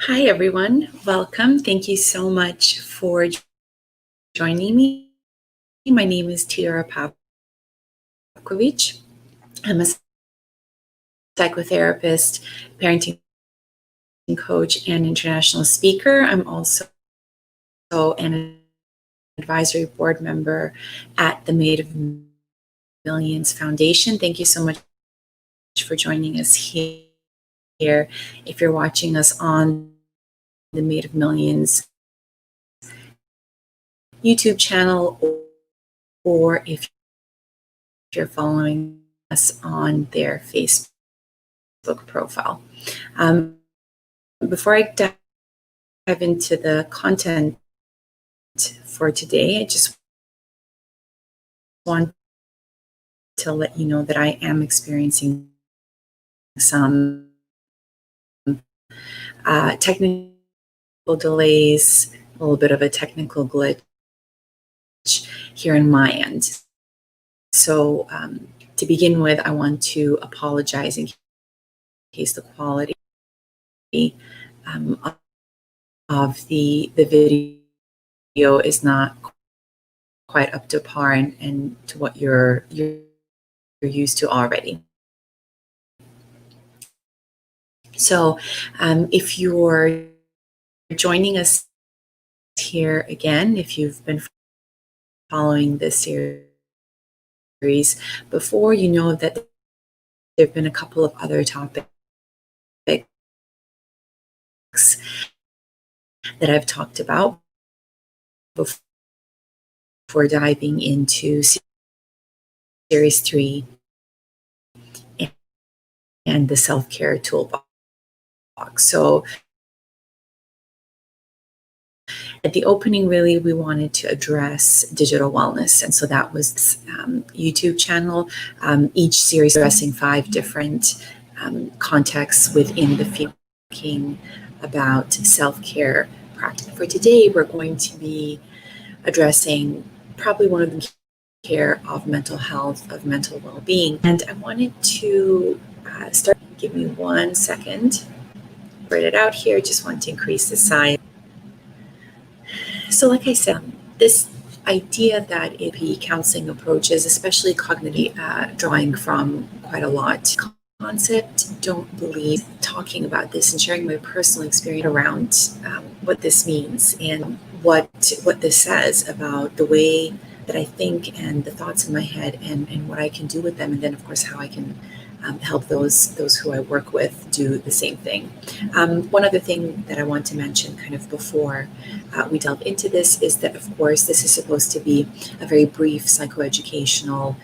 Hi, everyone. Welcome. Thank you so much for joining me. My name is Teodora Pavkovic. I'm a psychotherapist, parenting coach, and international speaker. I'm also an advisory board member at the Made of Millions Foundation. Thank you so much for joining us here. If you're watching us on the Made of Millions YouTube channel, or if you're following us on their Facebook profile. Before I dive into the content for today, I just want to let you know that I am experiencing some technical delays, a little bit of a technical glitch here on my end. So to begin with, I want to apologize in case the quality of the video is not quite up to par and to what you're used to already. So if you're joining us here again, if you've been following this series before, you know that there have been a couple of other topics that I've talked about before diving into series 3 and the self-care toolbox. So at the opening, really, we wanted to address digital wellness. And so that was this YouTube channel, each series addressing 5 different contexts within the field, talking about self-care practice. For today, we're going to be addressing probably one of the care of mental health, of mental well-being. And I wanted to start, give me 1 second, write it out here, just want to increase the size. So like I said, this idea that AP counseling approaches, especially cognitive, drawing from quite a lot concept, don't believe talking about this and sharing my personal experience around what this means and what this says about the way that I think and the thoughts in my head and what I can do with them, and then of course how I can help those who I work with do the same thing. One other thing that I want to mention kind of before we delve into this is that, of course, this is supposed to be a very brief psychoeducational,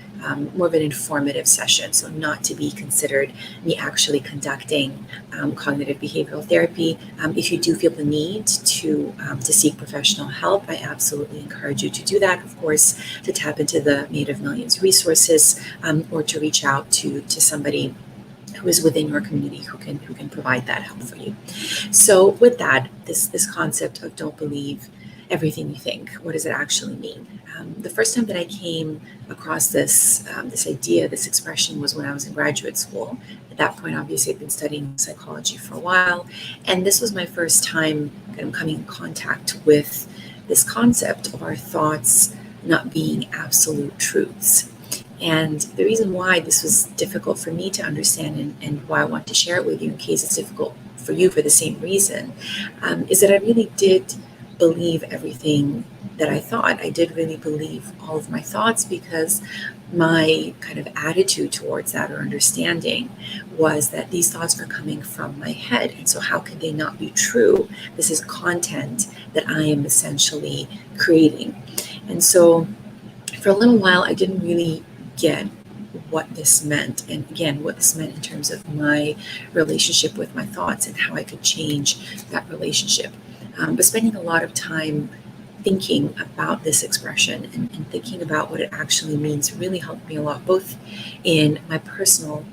more of an informative session, so not to be considered me actually conducting cognitive behavioral therapy. If you do feel the need to seek professional help, I absolutely encourage you to do that, of course, to tap into the Made of Millions resources, or to reach out to somebody who is within your community who can provide that help for you. So with that, this concept of don't believe everything you think, what does it actually mean? The first time that I came across this idea, this expression, was when I was in graduate school. At that point, obviously, I'd been studying psychology for a while, and this was my first time kind of coming in contact with this concept of our thoughts not being absolute truths. And the reason why this was difficult for me to understand and why I want to share it with you in case it's difficult for you for the same reason, is that I really did believe everything that I thought. I did really believe all of my thoughts because my kind of attitude towards that, or understanding, was that these thoughts are coming from my head. And so how could they not be true? This is content that I am essentially creating. And so for a little while, I didn't really get what this meant, and again, what this meant in terms of my relationship with my thoughts and how I could change that relationship. But spending a lot of time thinking about this expression and thinking about what it actually means really helped me a lot, both in my personal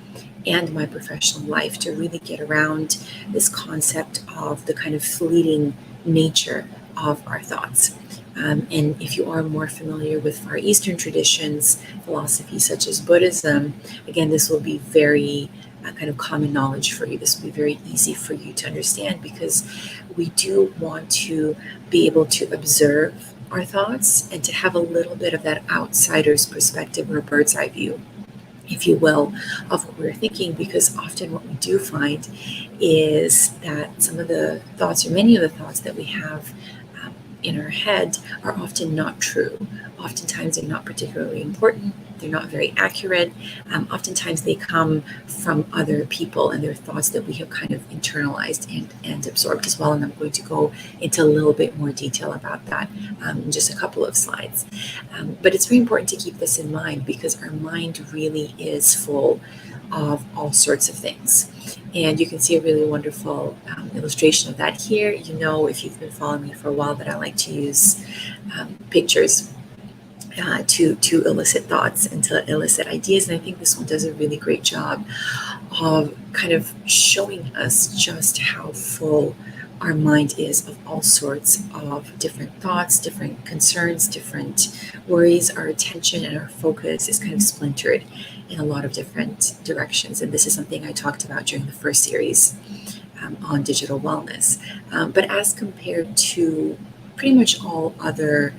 and my professional life, to really get around this concept of the kind of fleeting nature of our thoughts. And if you are more familiar with Far Eastern traditions, philosophy such as Buddhism, again, this will be very kind of common knowledge for you. This will be very easy for you to understand because we do want to be able to observe our thoughts and to have a little bit of that outsider's perspective or bird's eye view, if you will, of what we're thinking, because often what we do find is that some of the thoughts, or many of the thoughts that we have in our head, are often not true. Oftentimes they're not particularly important, they're not very accurate. Oftentimes they come from other people and their thoughts that we have kind of internalized and absorbed as well. And I'm going to go into a little bit more detail about that in just a couple of slides. But it's very important to keep this in mind because our mind really is full of all sorts of things. And you can see a really wonderful illustration of that here. You know, if you've been following me for a while, that I like to use pictures to elicit thoughts and to elicit ideas. And I think this one does a really great job of kind of showing us just how full our mind is of all sorts of different thoughts, different concerns, different worries. Our attention and our focus is kind of splintered in a lot of different directions. And this is something I talked about during the first series on digital wellness. But as compared to pretty much all other,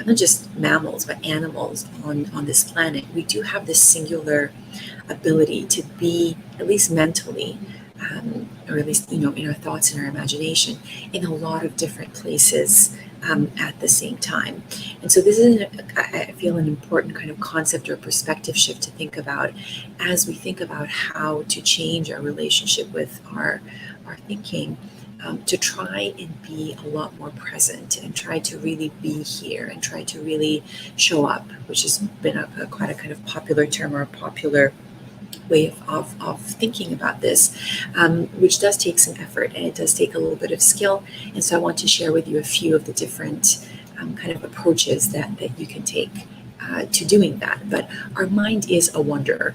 not just mammals, but animals on this planet, we do have this singular ability to be, at least mentally, or at least, in our thoughts and our imagination, in a lot of different places at the same time. And so this is, I feel, an important kind of concept or perspective shift to think about as we think about how to change our relationship with our thinking, to try and be a lot more present and try to really be here and try to really show up, which has been quite a kind of popular term or a popular way of thinking about this, which does take some effort and it does take a little bit of skill. And so I want to share with you a few of the different kind of approaches that you can take to doing that. But our mind is a wanderer,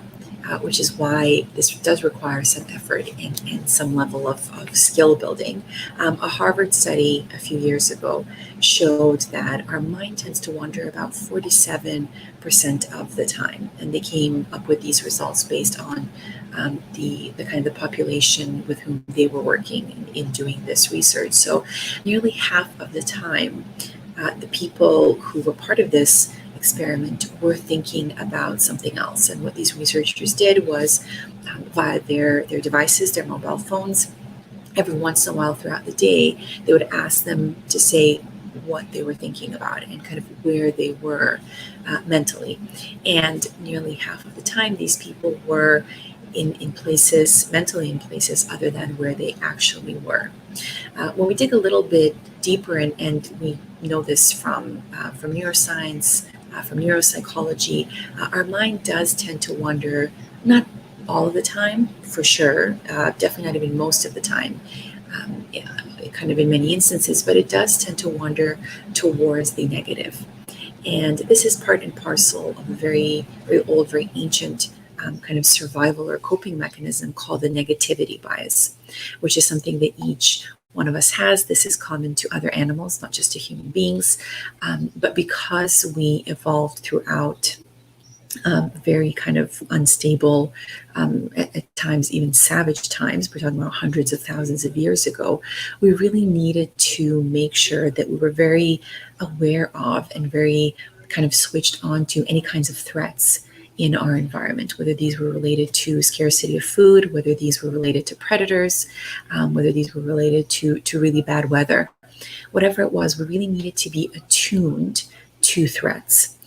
which is why this does require some effort and some level of skill building. A Harvard study a few years ago showed that our mind tends to wander about 47% of the time. And they came up with these results based on the kind of the population with whom they were working in doing this research. So nearly half of the time, the people who were part of this experiment were thinking about something else. And what these researchers did was via their devices, their mobile phones, every once in a while throughout the day, they would ask them to say what they were thinking about and kind of where they were mentally. And nearly half of the time, these people were in places, mentally in places other than where they actually were. When we dig a little bit deeper, and we know this from neuroscience, from neuropsychology, our mind does tend to wander, not all of the time, for sure, definitely not even most of the time, kind of in many instances, but it does tend to wander towards the negative. And this is part and parcel of a very, very old, very ancient kind of survival or coping mechanism called the negativity bias, which is something that each one of us has. This is common to other animals, not just to human beings. But because we evolved throughout very kind of unstable, at times even savage times, we're talking about hundreds of thousands of years ago, we really needed to make sure that we were very aware of and very kind of switched on to any kinds of threats in our environment, whether these were related to scarcity of food, whether these were related to predators, whether these were related to really bad weather. Whatever it was, we really needed to be attuned to threats.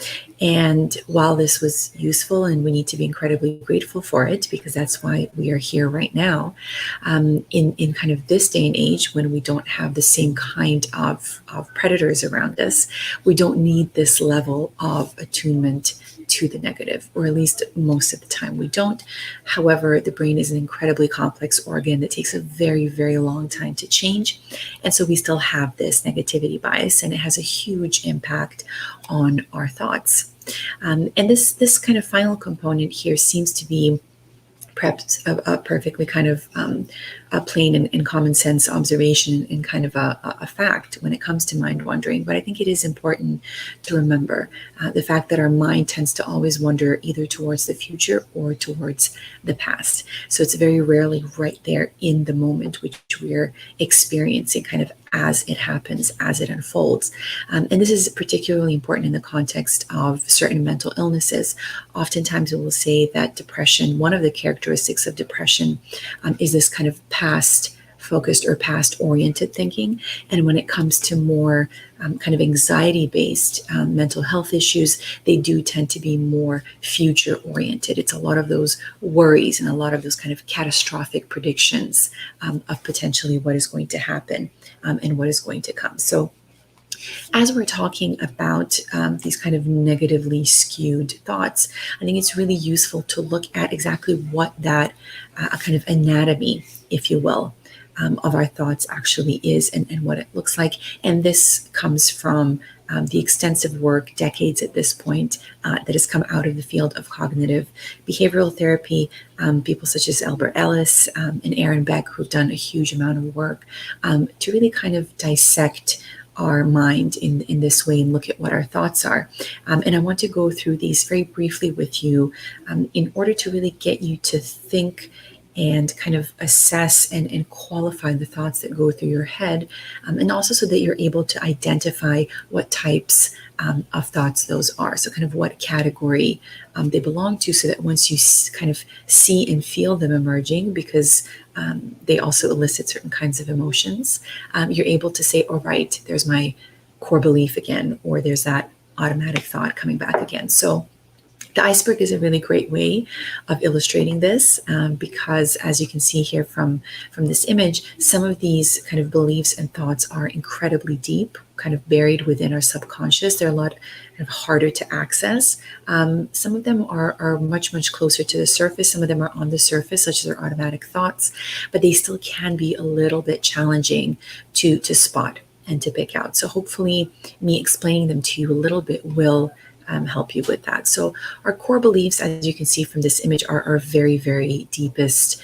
And while this was useful, and we need to be incredibly grateful for it, because that's why we are here right now, in kind of this day and age when we don't have the same kind of predators around us, we don't need this level of attunement to the negative, or at least most of the time we don't. However, the brain is an incredibly complex organ that takes a very, very long time to change. And so we still have this negativity bias, and it has a huge impact on our thoughts. And this kind of final component here seems to be perhaps a perfectly kind of a plain and common sense observation and kind of a fact when it comes to mind wandering. But I think it is important to remember the fact that our mind tends to always wander either towards the future or towards the past. So it's very rarely right there in the moment which we're experiencing kind of as it happens, as it unfolds. And this is particularly important in the context of certain mental illnesses. Oftentimes we will say that depression, one of the characteristics of depression is this kind of past focused or past oriented thinking. And when it comes to more kind of anxiety based mental health issues, they do tend to be more future oriented. It's a lot of those worries and a lot of those kind of catastrophic predictions of potentially what is going to happen and what is going to come. So as we're talking about these kind of negatively skewed thoughts, I think it's really useful to look at exactly what that kind of anatomy, if you will, of our thoughts actually is and what it looks like. And this comes from the extensive work, decades at this point, that has come out of the field of cognitive behavioral therapy. People such as Albert Ellis and Aaron Beck, who've done a huge amount of work to really kind of dissect our mind in this way and look at what our thoughts are. And I want to go through these very briefly with you in order to really get you to think and kind of assess and qualify the thoughts that go through your head, and also so that you're able to identify what types of thoughts those are. So kind of what category they belong to, so that once you kind of see and feel them emerging, because they also elicit certain kinds of emotions, you're able to say, oh, right, there's my core belief again, or there's that automatic thought coming back again. So the iceberg is a really great way of illustrating this because, as you can see here from this image, some of these kind of beliefs and thoughts are incredibly deep, kind of buried within our subconscious. They're a lot kind of harder to access. Some of them are much, much closer to the surface. Some of them are on the surface, such as our automatic thoughts, but they still can be a little bit challenging to spot and to pick out. So hopefully me explaining them to you a little bit will help you with that. So our core beliefs, as you can see from this image, are our very, very deepest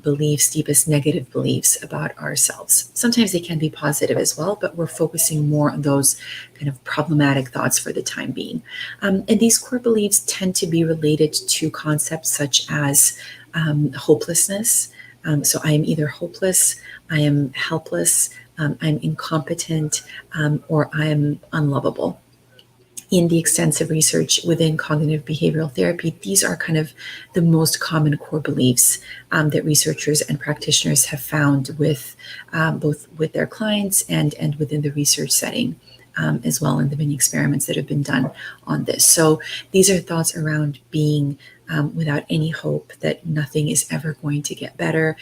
beliefs, deepest negative beliefs about ourselves. Sometimes they can be positive as well, but we're focusing more on those kind of problematic thoughts for the time being. And these core beliefs tend to be related to concepts such as hopelessness. So I am either hopeless, I am helpless, I'm incompetent, or I am unlovable. In the extensive research within cognitive behavioral therapy, these are kind of the most common core beliefs that researchers and practitioners have found with both with their clients and within the research setting as well, in the many experiments that have been done on this. So these are thoughts around being without any hope, that nothing is ever going to get better,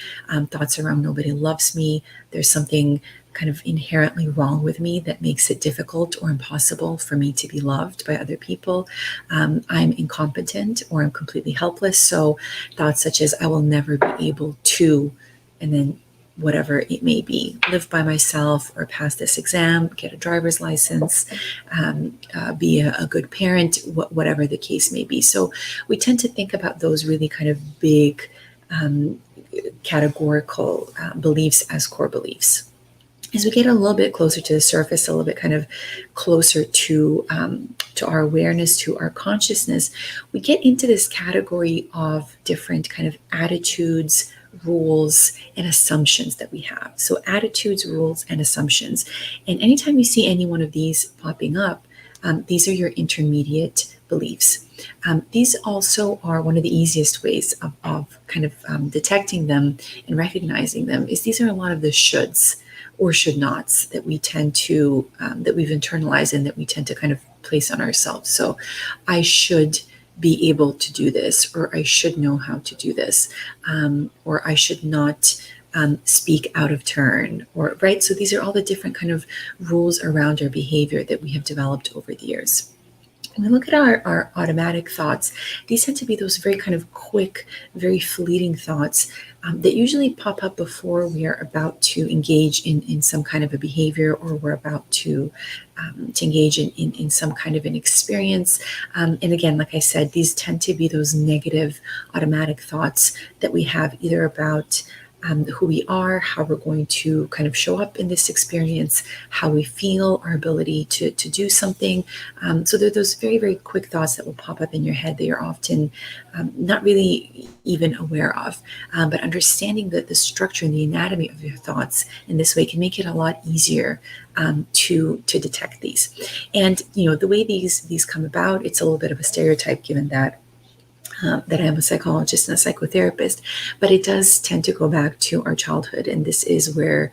thoughts around nobody loves me, there's something kind of inherently wrong with me that makes it difficult or impossible for me to be loved by other people. I'm incompetent or I'm completely helpless. So thoughts such as I will never be able to, and then whatever it may be, live by myself or pass this exam, get a driver's license, be a good parent, whatever the case may be. So we tend to think about those really kind of big categorical beliefs as core beliefs. As we get a little bit closer to the surface, a little bit kind of closer to our awareness, to our consciousness, we get into this category of different kind of attitudes, rules, and assumptions that we have. So attitudes, rules, and assumptions. And anytime you see any one of these popping up, these are your intermediate beliefs. These also are one of the easiest ways of kind of detecting them and recognizing them, is these are a lot of the shoulds or should nots that we tend to, that we've internalized and that we tend to kind of place on ourselves. So I should be able to do this, or I should know how to do this, or I should not speak out of turn, or right. So these are all the different kind of rules around our behavior that we have developed over the years. When we look at our automatic thoughts, these tend to be those very kind of quick, very fleeting thoughts that usually pop up before we are about to engage in some kind of a behavior, or we're about to engage in some kind of an experience. And again, like I said, these tend to be those negative automatic thoughts that we have either about who we are, how we're going to kind of show up in this experience, how we feel, our ability to do something. So there are those very, very quick thoughts that will pop up in your head that you're often not really even aware of. But understanding the structure and the anatomy of your thoughts in this way can make it a lot easier to detect these. And the way these come about, it's a little bit of a stereotype given that I am a psychologist and a psychotherapist, but it does tend to go back to our childhood. And this is where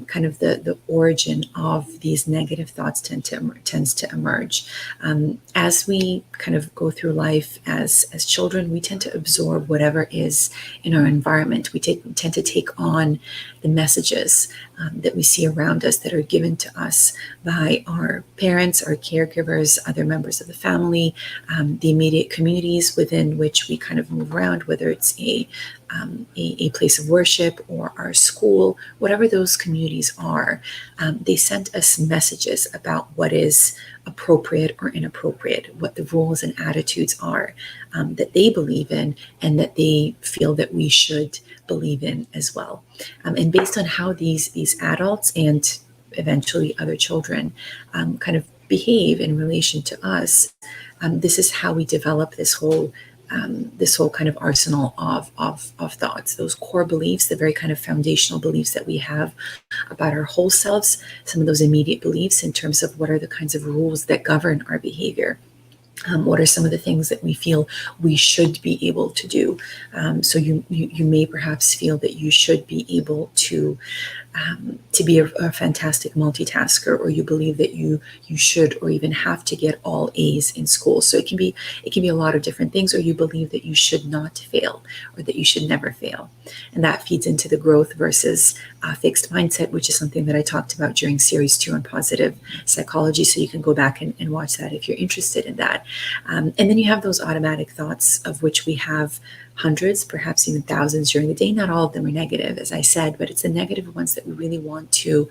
kind of the origin of these negative thoughts tends to emerge. As we kind of go through life as children, we tend to absorb whatever is in our environment. We tend to take on the messages that we see around us that are given to us by our parents, our caregivers, other members of the family, the immediate communities within which we kind of move around, whether it's a place of worship or our school, whatever those communities are. They send us messages about what is appropriate or inappropriate, what the rules and attitudes are that they believe in and that they feel that we should believe in as well. And based on how these adults and eventually other children kind of behave in relation to us, this is how we develop this whole kind of arsenal of thoughts, those core beliefs, the very kind of foundational beliefs that we have about our whole selves, some of those immediate beliefs in terms of what are the kinds of rules that govern our behavior. What are some of the things that we feel we should be able to do? So you may perhaps feel that you should be able to be a fantastic multitasker, or you believe that you should or even have to get all A's in school. So it can be a lot of different things, or you believe that you should not fail, or that you should never fail. And that feeds into the growth versus fixed mindset, which is something that I talked about during series 2 on positive psychology. So you can go back and watch that if you're interested in that. And then you have those automatic thoughts, of which we have hundreds, perhaps even thousands during the day. Not all of them are negative, as I said, but it's the negative ones that we really want to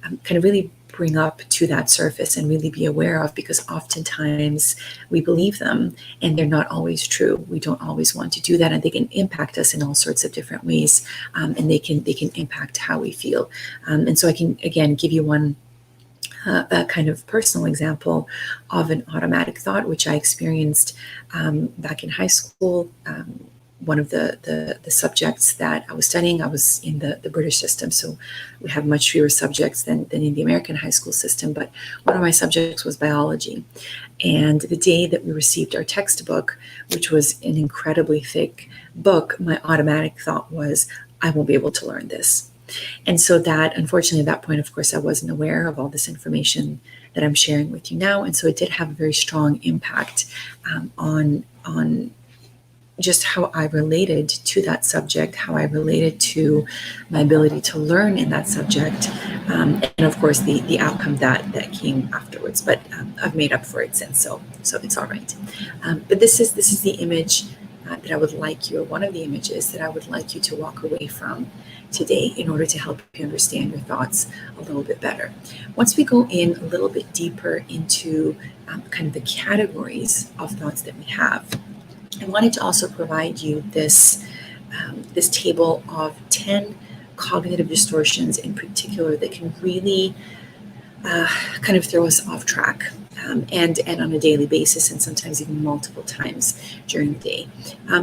kind of really bring up to that surface and really be aware of, because oftentimes we believe them and they're not always true. We don't always want to do that, and they can impact us in all sorts of different ways, and they can impact how we feel. And so I can again give you one a kind of personal example of an automatic thought, which I experienced back in high school. One of the subjects that I was studying, I was in the British system, so we have much fewer subjects than in the American high school system, but one of my subjects was biology. And the day that we received our textbook, which was an incredibly thick book, my automatic thought was, I won't be able to learn this. And so that, unfortunately, at that point, of course, I wasn't aware of all this information that I'm sharing with you now. And so it did have a very strong impact on just how I related to that subject, how I related to my ability to learn in that subject, and of course the outcome that came afterwards. But I've made up for it since, so it's all right. But this is the image that I would like you, or one of the images that I would like you to walk away from today in order to help you understand your thoughts a little bit better. Once we go in a little bit deeper into kind of the categories of thoughts that we have, I wanted to also provide you this table of 10 cognitive distortions in particular that can really kind of throw us off track, and on a daily basis, and sometimes even multiple times during the day.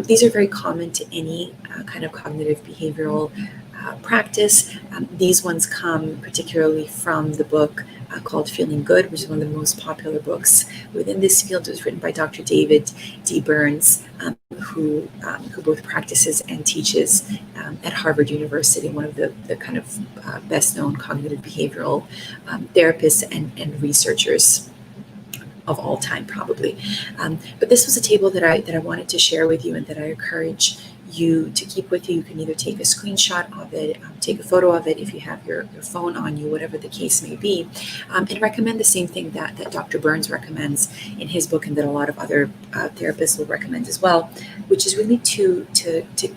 These are very common to any kind of cognitive behavioral practice. These ones come particularly from the book called Feeling Good, which is one of the most popular books within this field. It was written by Dr. David D. Burns, who both practices and teaches at Harvard University, one of the kind of best-known cognitive behavioral therapists and researchers of all time, probably. But this was a table that I wanted to share with you, and that I encourage you to keep with you. You can either take a screenshot of it, take a photo of it if you have your phone on you, whatever the case may be, and recommend the same thing that Dr. Burns recommends in his book, and that a lot of other therapists will recommend as well, which is really to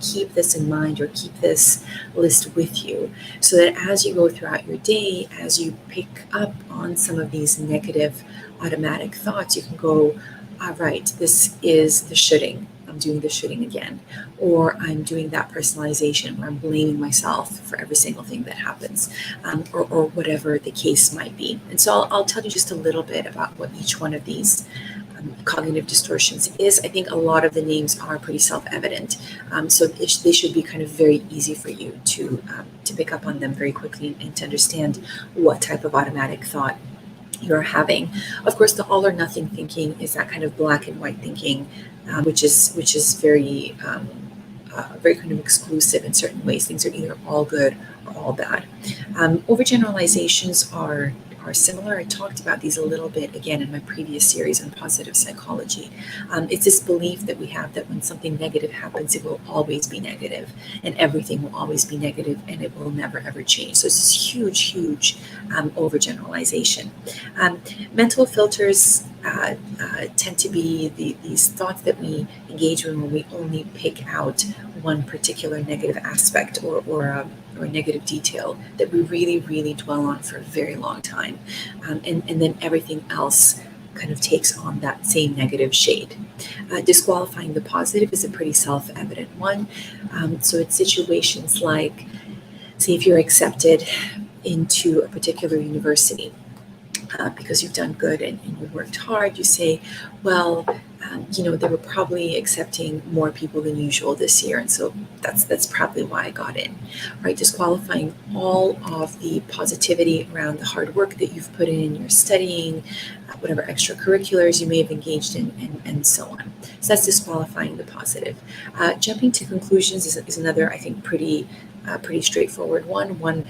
keep this in mind, or keep this list with you, so that as you go throughout your day, as you pick up on some of these negative automatic thoughts, you can go, all right, this is the shoulding. I'm doing the shoulding again. Or I'm doing that personalization where I'm blaming myself for every single thing that happens, or whatever the case might be. And so I'll tell you just a little bit about what each one of these cognitive distortions is. I think a lot of the names are pretty self-evident, so they should be kind of very easy for you to pick up on them very quickly, and to understand what type of automatic thought you're having. Of course, the all or nothing thinking is that kind of black and white thinking, which is very kind of exclusive in certain ways. Things are either all good or all bad. Overgeneralizations are similar. I talked about these a little bit again in my previous series on positive psychology. It's this belief that we have that when something negative happens, it will always be negative, and everything will always be negative, and it will never ever change. So it's this huge overgeneralization. Mental filters tend to be these thoughts that we engage in when we only pick out one particular negative aspect, or a negative detail that we really dwell on for a very long time, and then everything else kind of takes on that same negative shade. Disqualifying the positive is a pretty self-evident one. So it's situations like, say, if you're accepted into a particular university, because you've done good and you worked hard, you say, well, they were probably accepting more people than usual this year, and so that's probably why I got in. Right? Disqualifying all of the positivity around the hard work that you've put in, your studying, whatever extracurriculars you may have engaged in, and so on. So that's disqualifying the positive. Jumping to conclusions is another, I think, pretty straightforward one. One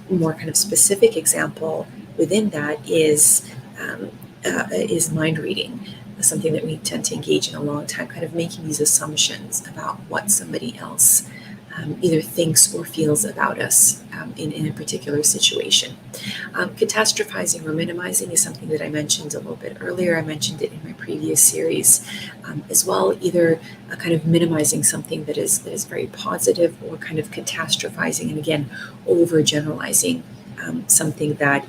more kind of specific example within that is mind reading, something that we tend to engage in a long time, kind of making these assumptions about what somebody else either thinks or feels about us in a particular situation. Catastrophizing or minimizing is something that I mentioned a little bit earlier. I mentioned it in my previous series as well, either kind of minimizing something that is very positive, or kind of catastrophizing, and again, overgeneralizing something that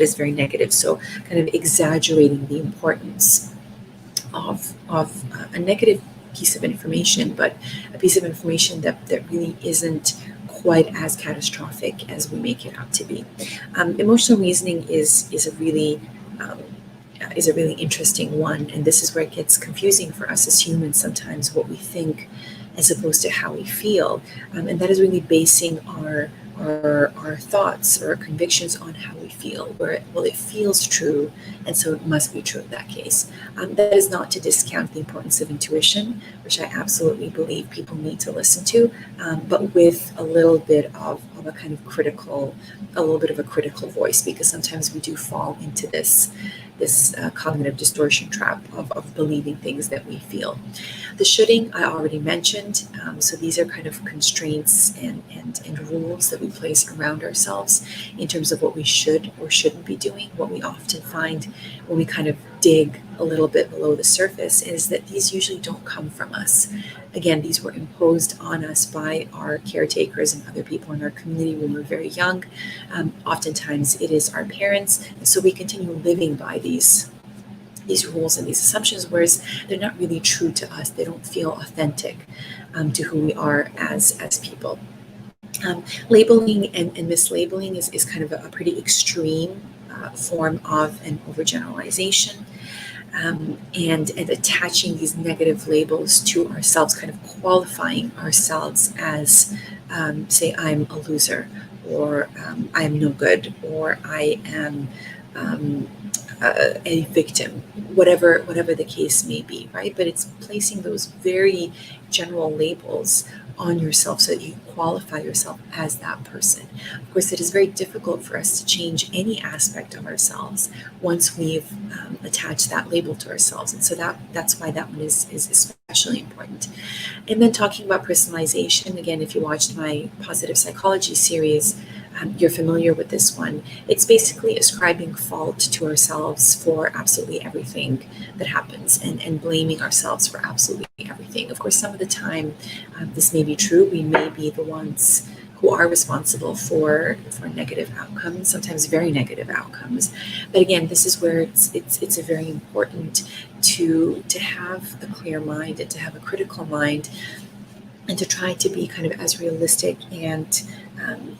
is very negative. So kind of exaggerating the importance of a negative piece of information, but a piece of information that really isn't quite as catastrophic as we make it out to be. Emotional reasoning is a really interesting one, and this is where it gets confusing for us as humans sometimes, what we think as opposed to how we feel, and that is really basing our thoughts or our convictions on how we feel, where it feels true, and so it must be true in that case. That is not to discount the importance of intuition, which I absolutely believe people need to listen to, but with a little bit of a kind of critical voice, because sometimes we do fall into this cognitive distortion trap of believing things that we feel. The shoulding I already mentioned, so these are kind of constraints and rules that we place around ourselves in terms of what we should or shouldn't be doing. What we often find when we kind of dig a little bit below the surface is that these usually don't come from us. Again, these were imposed on us by our caretakers and other people in our community when we were very young. Oftentimes it is our parents, and so we continue living by these rules and these assumptions, whereas they're not really true to us. They don't feel authentic to who we are as people. Labeling and mislabeling is kind of a pretty extreme form of an overgeneralization, and attaching these negative labels to ourselves, kind of qualifying ourselves as, say, I'm a loser, or I am no good, or I am a victim, whatever the case may be, right? But it's placing those very general labels on yourself so that you qualify yourself as that person. Of course, it is very difficult for us to change any aspect of ourselves once we've attached that label to ourselves, and so that's why that one is especially important. And then talking about personalization, again, if you watched my positive psychology series, you're familiar with this one. It's basically ascribing fault to ourselves for absolutely everything that happens, and blaming ourselves for absolutely everything. Of course, some of the time, this may be true. We may be the ones who are responsible for negative outcomes, sometimes very negative outcomes. But again, this is where it's a very important to have a clear mind and to have a critical mind, and to try to be kind of as realistic and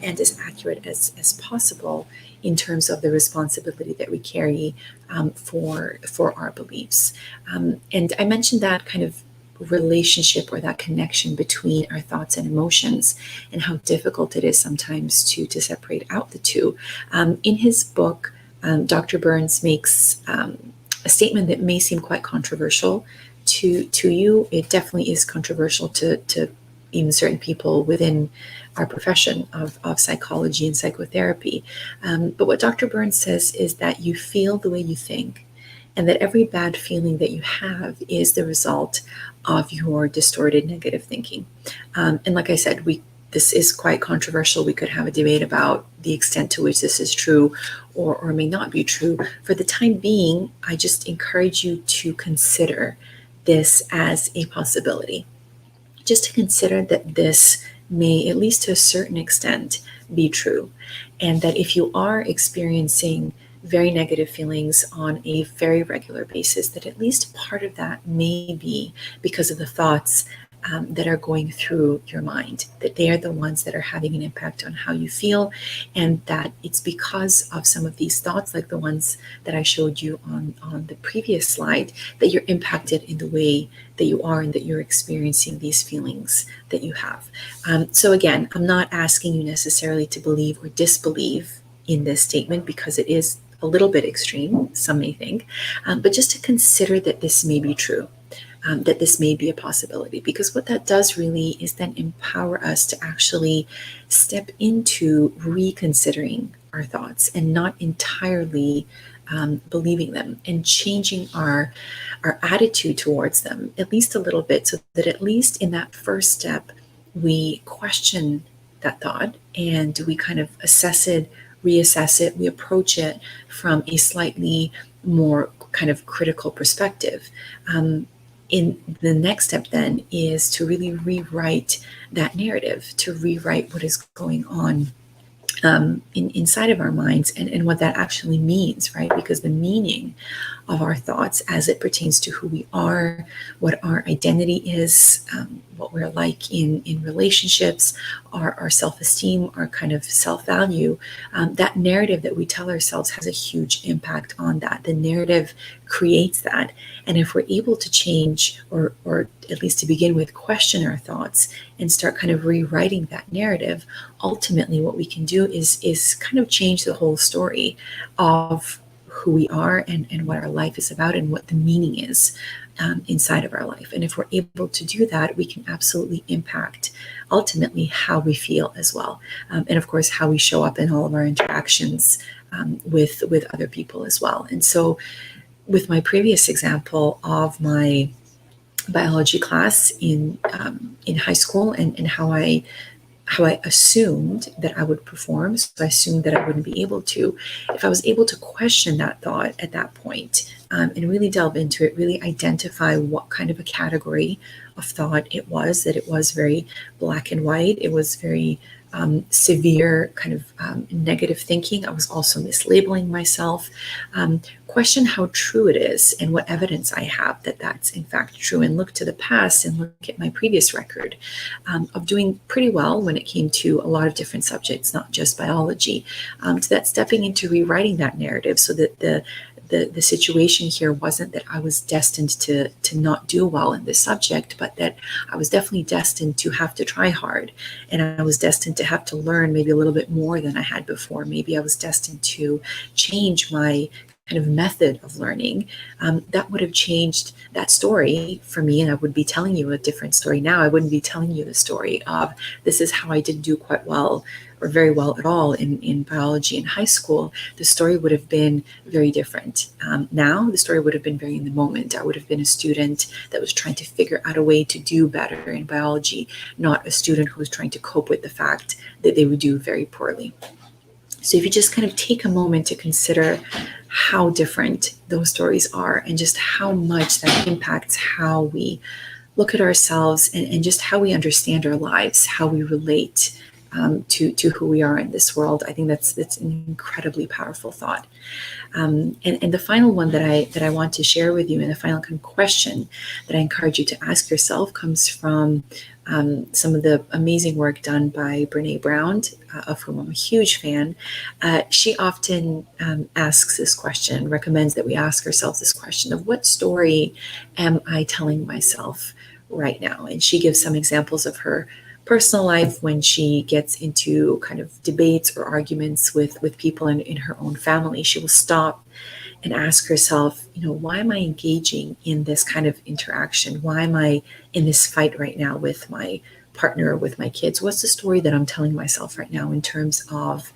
as accurate as possible in terms of the responsibility that we carry for our beliefs. And I mentioned that kind of relationship or that connection between our thoughts and emotions, and how difficult it is sometimes to separate out the two. In his book, Dr. Burns makes a statement that may seem quite controversial to you. It definitely is controversial to even certain people within our profession of psychology and psychotherapy. But what Dr. Burns says is that you feel the way you think, and that every bad feeling that you have is the result of your distorted negative thinking. And like I said, this is quite controversial. We could have a debate about the extent to which this is true or may not be true. For the time being, I just encourage you to consider this as a possibility. Just to consider that this may, at least to a certain extent, be true. And that if you are experiencing very negative feelings on a very regular basis, that at least part of that may be because of the thoughts that are going through your mind, that they are the ones that are having an impact on how you feel, and that it's because of some of these thoughts, like the ones that I showed you on the previous slide, that you're impacted in the way that you are and that you're experiencing these feelings that you have. So again, I'm not asking you necessarily to believe or disbelieve in this statement, because it is a little bit extreme, some may think, but just to consider that this may be true. That this may be a possibility, because what that does really is then empower us to actually step into reconsidering our thoughts and not entirely believing them, and changing our attitude towards them at least a little bit, so that at least in that first step we question that thought and we kind of assess it, reassess it, we approach it from a slightly more kind of critical perspective. In the next step then is to really rewrite that narrative, to rewrite what is going on inside of our minds, and what that actually means, right? Because the meaning of our thoughts as it pertains to who we are, what our identity is, what we're like in relationships, our self-esteem, our kind of self-value, that narrative that we tell ourselves has a huge impact on that. The narrative creates that. And if we're able to change, or at least to begin with, question our thoughts and start kind of rewriting that narrative, ultimately what we can do is kind of change the whole story of who we are and what our life is about and what the meaning is inside of our life. And if we're able to do that, we can absolutely impact ultimately how we feel as well. And of course, how we show up in all of our interactions with other people as well. And so with my previous example of my biology class in high school, and how I assumed that I would perform. So I assumed that I wouldn't be able to. If I was able to question that thought at that point, and really delve into it, really identify what kind of a category of thought it was, that it was very black and white, it was very severe kind of negative thinking. I was also mislabeling myself. Question how true it is and what evidence I have that that's in fact true, and look to the past and look at my previous record of doing pretty well when it came to a lot of different subjects, not just biology, to that stepping into rewriting that narrative so that the situation here wasn't that I was destined to not do well in this subject, but that I was definitely destined to have to try hard, and I was destined to have to learn maybe a little bit more than I had before. Maybe I was destined to change my kind of method of learning. That would have changed that story for me, and I would be telling you a different story now. I wouldn't be telling you the story of this is how I didn't do quite well or very well at all in biology in high school. The story would have been very different. Now, the story would have been very in the moment. I would have been a student that was trying to figure out a way to do better in biology, not a student who was trying to cope with the fact that they would do very poorly. So if you just kind of take a moment to consider how different those stories are and just how much that impacts how we look at ourselves and just how we understand our lives, how we relate to who we are in this world, I think that's an incredibly powerful thought. And the final one that I want to share with you, and the final kind of question that I encourage you to ask yourself, comes from some of the amazing work done by Brene Brown, of whom I'm a huge fan. She often asks this question, recommends that we ask ourselves this question of what story am I telling myself right now? And she gives some examples of her personal life when she gets into kind of debates or arguments with people in her own family. She will stop and ask herself, why am I engaging in this kind of interaction? Why am I in this fight right now with my partner or with my kids? What's the story that I'm telling myself right now in terms of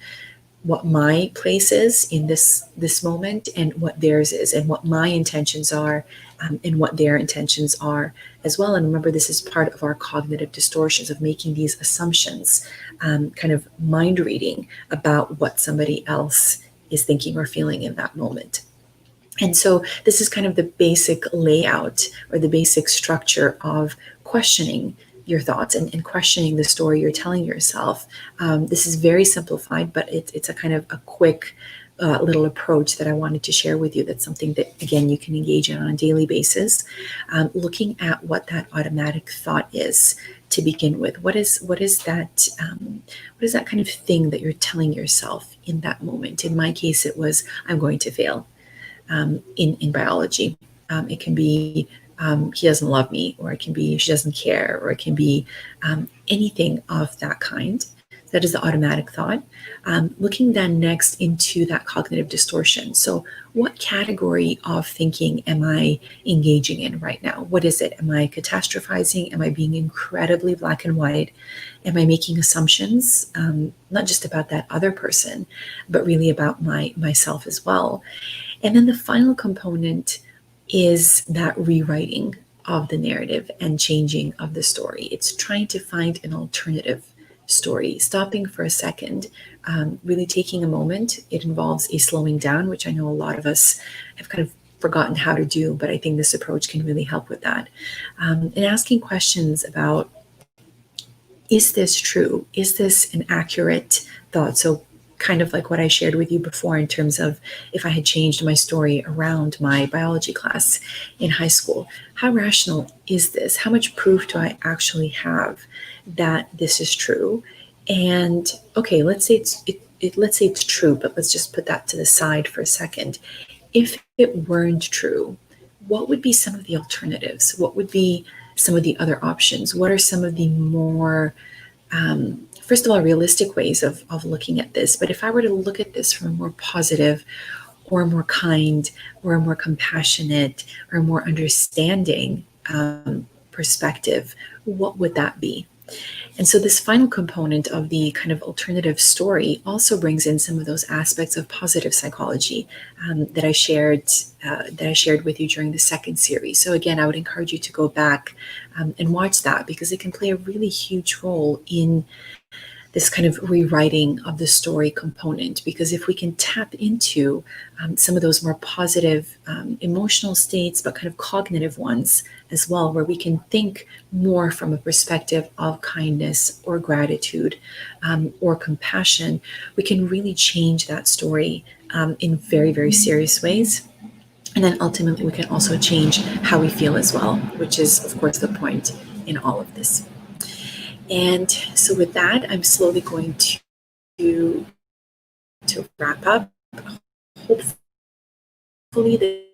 what my place is in this moment and what theirs is, and what my intentions are, and what their intentions are as well. And remember, this is part of our cognitive distortions of making these assumptions, kind of mind reading about what somebody else is thinking or feeling in that moment. And so this is kind of the basic layout or the basic structure of questioning your thoughts and questioning the story you're telling yourself. This is very simplified, but it's a kind of a quick little approach that I wanted to share with you. That's something that, again, you can engage in on a daily basis. Looking at what that automatic thought is to begin with. What is that kind of thing that you're telling yourself in that moment? In my case, it was, I'm going to fail in biology. It can be he doesn't love me, or it can be she doesn't care, or it can be anything of that kind. That is the automatic thought. Looking then next into that cognitive distortion. So what category of thinking am I engaging in right now? What is it? Am I catastrophizing? Am I being incredibly black and white? Am I making assumptions, not just about that other person, but really about myself as well? And then the final component is that rewriting of the narrative and changing of the story. It's trying to find an alternative story, stopping for a second, really taking a moment. It involves a slowing down, which I know a lot of us have kind of forgotten how to do, but I think this approach can really help with that. And asking questions about, is this true? Is this an accurate thought? So kind of like what I shared with you before in terms of if I had changed my story around my biology class in high school, how rational is this? How much proof do I actually have that this is true? And okay, let's say it's true, but let's just put that to the side for a second. If it weren't true, what would be some of the alternatives? What would be some of the other options? What are some of the more first of all, realistic ways of looking at this? But if I were to look at this from a more positive or a more kind or a more compassionate or a more understanding perspective, what would that be? And so this final component of the kind of alternative story also brings in some of those aspects of positive psychology that I shared with you during the second series. So again, I would encourage you to go back and watch that, because it can play a really huge role in this kind of rewriting of the story component. Because if we can tap into some of those more positive emotional states, but kind of cognitive ones as well, where we can think more from a perspective of kindness or gratitude or compassion, we can really change that story in very, very serious ways. And then ultimately, we can also change how we feel as well, which is, of course, the point in all of this. And so with that, I'm slowly going to wrap up. Hopefully hopefully the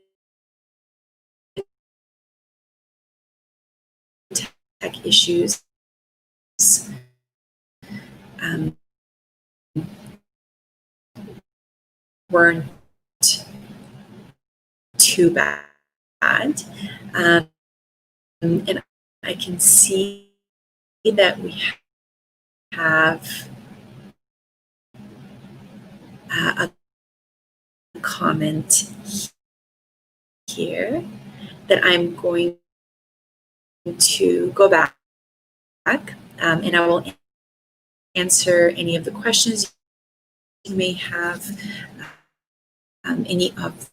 tech issues um, weren't too bad. And I can see that we have a comment here that I'm going to go back and I will answer any of the questions you may have, any of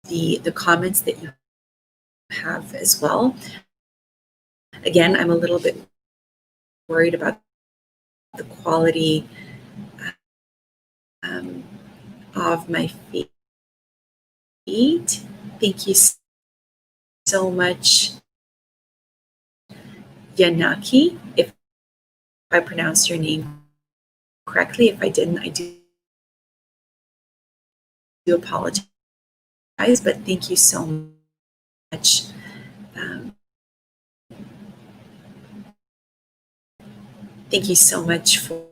the comments that you have as well. Again, I'm a little bit worried about the quality of my feed. Thank you so much, Yanaki, if I pronounced your name correctly. If I didn't, I do apologize, but thank you so much. Thank you so much for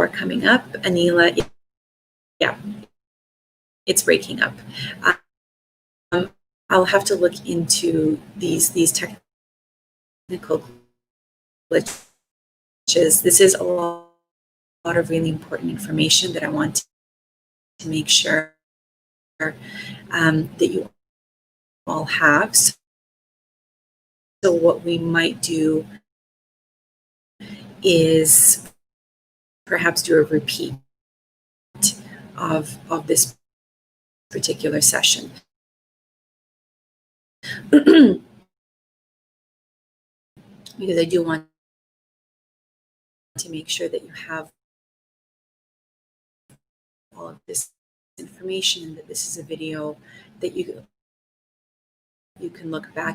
coming up. Anila, yeah, it's breaking up. I'll have to look into these technical glitches. This is a lot of really important information that I want to make sure that you all have. So what we might do is perhaps do a repeat of this particular session. Because I do want to make sure that you have all of this information and that this is a video that you can look back